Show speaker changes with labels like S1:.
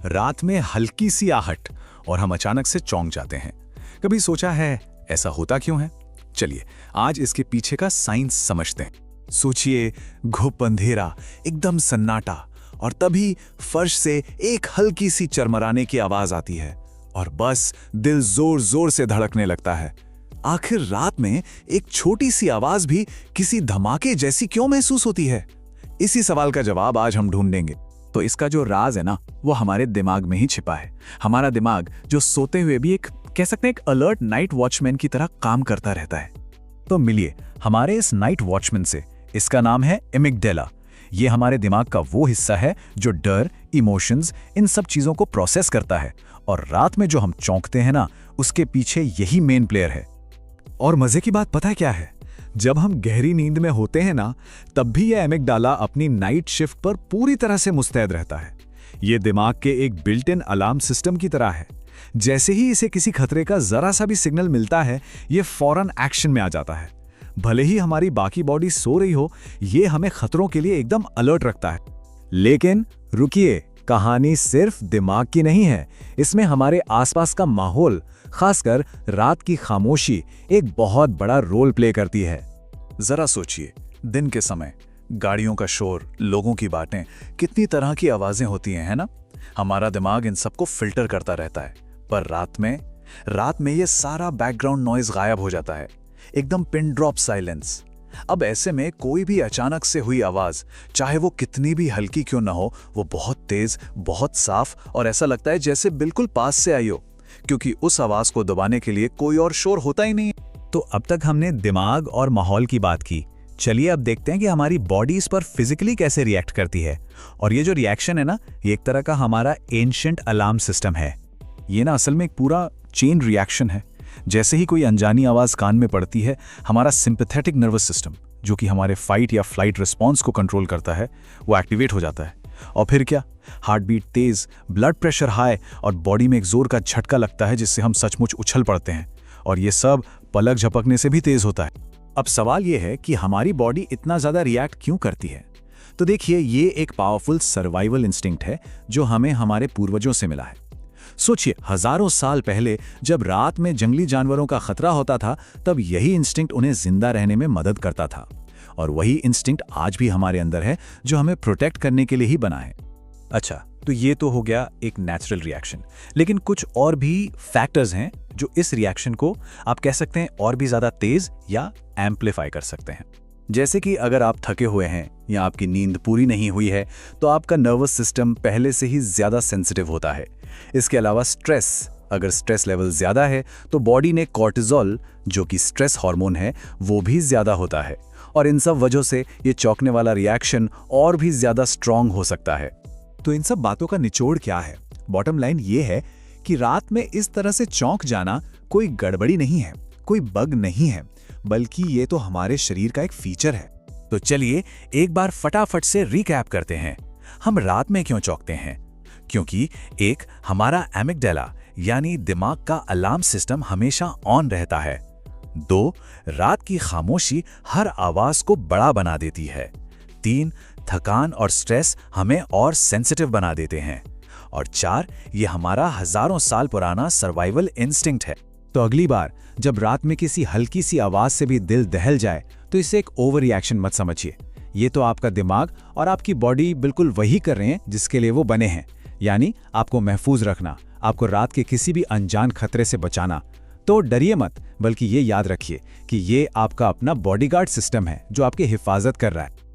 S1: रात में हल्की सी आहट और हम अचानक से चौंक जाते हैं। कभी सोचा है ऐसा होता क्यों है? चलिए आज इसके पीछे का साइंस समझते हैं। सोचिए, घुप अंधेरा, एकदम सन्नाटा, और तभी फर्श से एक हल्की सी चरमराने की आवाज आती है और बस दिल जोर जोर से धड़कने लगता है। आखिर रात में एक छोटी सी आवाज भी किसी धमाके जैसी क्यों महसूस होती है? इसी सवाल का जवाब आज हम ढूंढेंगे। तो इसका जो राज है ना, वो हमारे दिमाग में ही छिपा है। हमारा दिमाग जो सोते हुए भी कह सकते हैं एक अलर्ट नाइट वॉचमैन की तरह काम करता रहता है। तो मिलिए हमारे इस नाइट वॉचमैन से। इसका नाम है एमिगडाला। ये हमारे दिमाग का वो हिस्सा है जो डर, इमोशंस, इन सब चीजों को प्रोसेस करता है। और रात में जो हम चौंकते हैं ना, उसके पीछे यही मेन प्लेयर है। और मजे की बात पता है क्या है? जब हम गहरी नींद में होते हैं ना, तब भी यह एमिगडाला अपनी नाइट शिफ्ट पर पूरी तरह से मुस्तैद रहता है। ये दिमाग के एक बिल्ट इन अलार्म सिस्टम की तरह है। जैसे ही इसे किसी खतरे का जरा सा भी सिग्नल मिलता है, ये फौरन एक्शन में आ जाता है। भले ही हमारी बाकी बॉडी सो रही हो, ये हमें खतरों के लिए एकदम अलर्ट रखता है। लेकिन रुकिए, कहानी सिर्फ दिमाग की नहीं है। इसमें हमारे आसपास का माहौल, खासकर रात की खामोशी, एक बहुत बड़ा रोल प्ले करती है। जरा सोचिए, दिन के समय गाड़ियों का शोर, लोगों की बातें, कितनी तरह की आवाजें होती हैं, है ना? हमारा दिमाग इन सबको फिल्टर करता रहता है। पर रात में ये सारा बैकग्राउंड नॉइज गायब हो जाता है, एकदम पिन ड्रॉप साइलेंस। अब ऐसे में कोई भी अचानक से हुई आवाज, चाहे वो कितनी भी हल्की क्यों ना हो, वो बहुत तेज, बहुत साफ और ऐसा लगता है जैसे बिल्कुल पास से आई हो, क्योंकि उस आवाज को दबाने के लिए कोई और शोर होता ही नहीं। तो अब तक हमने दिमाग और माहौल की बात की। चलिए अब देखते हैं कि हमारी बॉडी इस पर फिजिकली कैसे रिएक्ट करती है। और ये जो रिएक्शन है ना, ये एक तरह का हमारा एंशिएंट अलार्म सिस्टम है। ये ना असल में एक पूरा चेन रिएक्शन है। जैसे ही कोई अनजानी आवाज कान में पड़ती है, हमारा सिंपैथेटिक नर्वस सिस्टम, जो कि हमारे फाइट या फ्लाइट रिस्पॉन्स को कंट्रोल करता है, वो एक्टिवेट हो जाता है। और फिर क्या, हार्ट बीट तेज, ब्लड प्रेशर हाई और बॉडी में एक जोर का झटका लगता है, जिससे हम सचमुच उछल पड़ते हैं। और ये सब पलक झपकने से भी तेज होता है। अब सवाल ये है कि हमारी बॉडी इतना ज्यादा रिएक्ट क्यों करती है? तो देखिए, ये एक पावरफुल सर्वाइवल इंस्टिंक्ट है जो हमें हमारे पूर्वजों से मिला है। सोचिए, हजारों साल पहले जब रात में जंगली जानवरों का खतरा होता था, तब यही इंस्टिंक्ट उन्हें जिंदा रहने में मदद करता था। और वही इंस्टिंक्ट आज भी हमारे अंदर है, जो हमें प्रोटेक्ट करने के लिए ही बना है। अच्छा, तो ये तो हो गया एक नेचुरल रिएक्शन। लेकिन कुछ और भी फैक्टर्स हैं जो इस रिएक्शन को, आप कह सकते हैं, और भी ज्यादा तेज या एम्पलीफाई कर सकते हैं। जैसे कि अगर आप थके हुए हैं या आपकी नींद पूरी नहीं हुई है, तो आपका नर्वस सिस्टम पहले से ही ज्यादा सेंसिटिव होता है। इसके अलावा स्ट्रेस, अगर स्ट्रेस लेवल ज्यादा है तो बॉडी ने कॉर्टिसोल, जो कि स्ट्रेस हार्मोन है, वो भी ज्यादा होता है। और इन सब वजहों से ये चौंकने वाला रिएक्शन और भी ज्यादा स्ट्रांग हो सकता है। तो इन सब बातों का निचोड़ क्या है? बॉटम लाइन ये है कि रात में इस तरह से चौंक जाना कोई गड़बड़ी नहीं है, कोई बग नहीं है, बल्कि ये तो हमारे शरीर का एक फीचर है। तो चलिए एक बार फटाफट से रिकैप करते हैं। हम रात में क्यों चौंकते हैं? क्योंकि एक, हमारा एमिगडाला यानी दिमाग का अलार्म सिस्टम हमेशा ऑन रहता है। 2, रात की खामोशी हर आवाज को बड़ा बना देती है। 3, थकान और स्ट्रेस हमें और सेंसिटिव बना देते हैं। और 4, ये हमारा हजारों साल पुराना सर्वाइवल इंस्टिंक्ट है। तो अगली बार जब रात में किसी हल्की सी आवाज से भी दिल दहल जाए, तो इसे एक ओवर रिएक्शन मत समझिए। ये तो आपका दिमाग और आपकी बॉडी बिल्कुल वही कर रहे हैं जिसके लिए वो बने हैं, यानी आपको महफूज रखना, आपको रात के किसी भी अनजान खतरे से बचाना। तो डरिए मत, बल्कि ये याद रखिए कि ये आपका अपना बॉडीगार्ड सिस्टम है जो आपकी हिफाजत कर रहा है।